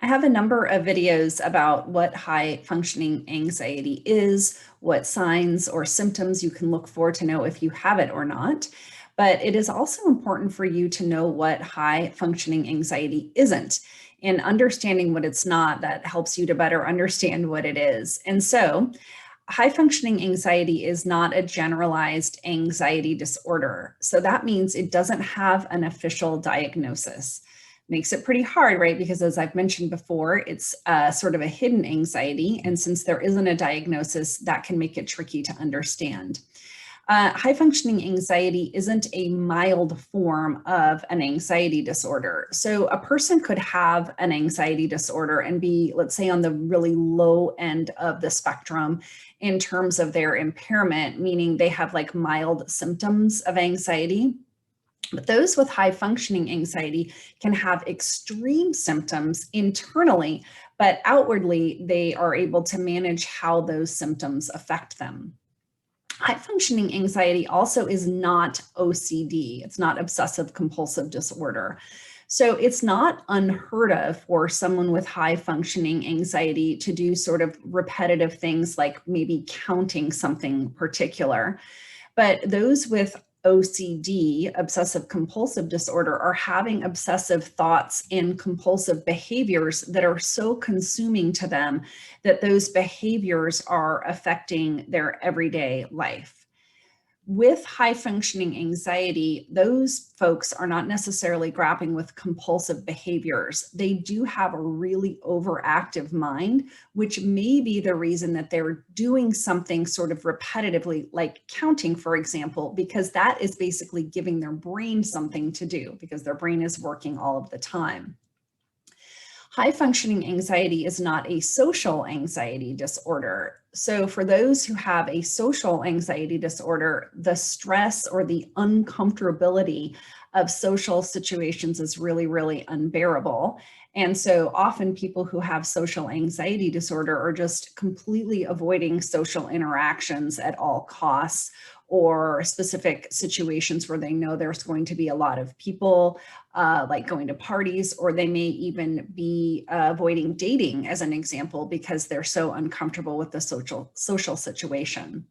I have a number of videos about what high functioning anxiety is, what signs or symptoms you can look for to know if you have it or not. But it is also important for you to know what high functioning anxiety isn't. And understanding what it's not, that helps you to better understand what it is. And so, high functioning anxiety is not a generalized anxiety disorder. So that means it doesn't have an official diagnosis. Makes it pretty hard, right? Because as I've mentioned before, it's sort of a hidden anxiety. And since there isn't a diagnosis, that can make it tricky to understand. High functioning anxiety isn't a mild form of an anxiety disorder. So a person could have an anxiety disorder and be, let's say, on the really low end of the spectrum in terms of their impairment, meaning they have like mild symptoms of anxiety. But those with high functioning anxiety can have extreme symptoms internally, but outwardly they are able to manage how those symptoms affect them. High functioning anxiety also is not OCD. It's not obsessive compulsive disorder. So it's not unheard of for someone with high functioning anxiety to do sort of repetitive things like maybe counting something particular. But those with OCD, obsessive compulsive disorder, are having obsessive thoughts and compulsive behaviors that are so consuming to them that those behaviors are affecting their everyday life. With high functioning anxiety, those folks are not necessarily grappling with compulsive behaviors. They do have a really overactive mind, which may be the reason that they're doing something sort of repetitively, like counting, for example, because that is basically giving their brain something to do because their brain is working all of the time. High functioning anxiety is not a social anxiety disorder. So, for those who have a social anxiety disorder, the stress or the uncomfortability of social situations is really, really unbearable. And so, often people who have social anxiety disorder are just completely avoiding social interactions at all costs or specific situations where they know there's going to be a lot of people, like going to parties, or they may even be avoiding dating, as an example, because they're so uncomfortable with the social situation.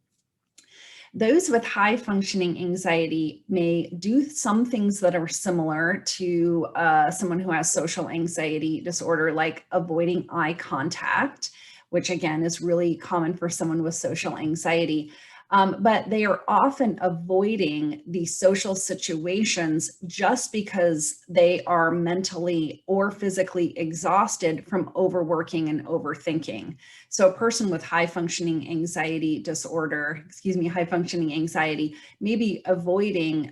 Those with high functioning anxiety may do some things that are similar to someone who has social anxiety disorder, like avoiding eye contact, which again is really common for someone with social anxiety. But they are often avoiding these social situations just because they are mentally or physically exhausted from overworking and overthinking. So a person with high functioning anxiety disorder, high functioning anxiety, may be avoiding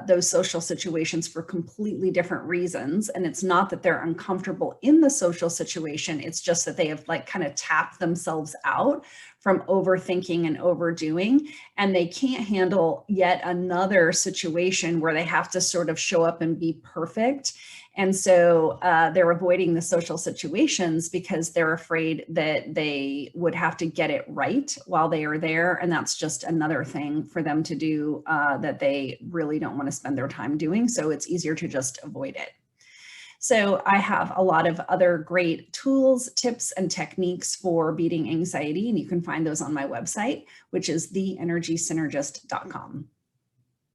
those social situations for completely different reasons. And it's not that they're uncomfortable in the social situation. It's just that they have like kind of tapped themselves out from overthinking and overdoing, and they can't handle yet another situation where they have to sort of show up and be perfect. And so they're avoiding the social situations because they're afraid that they would have to get it right while they are there. And that's just another thing for them to do that they really don't want to spend their time doing. So it's easier to just avoid it. So I have a lot of other great tools, tips, and techniques for beating anxiety, and you can find those on my website, which is theenergysynergist.com.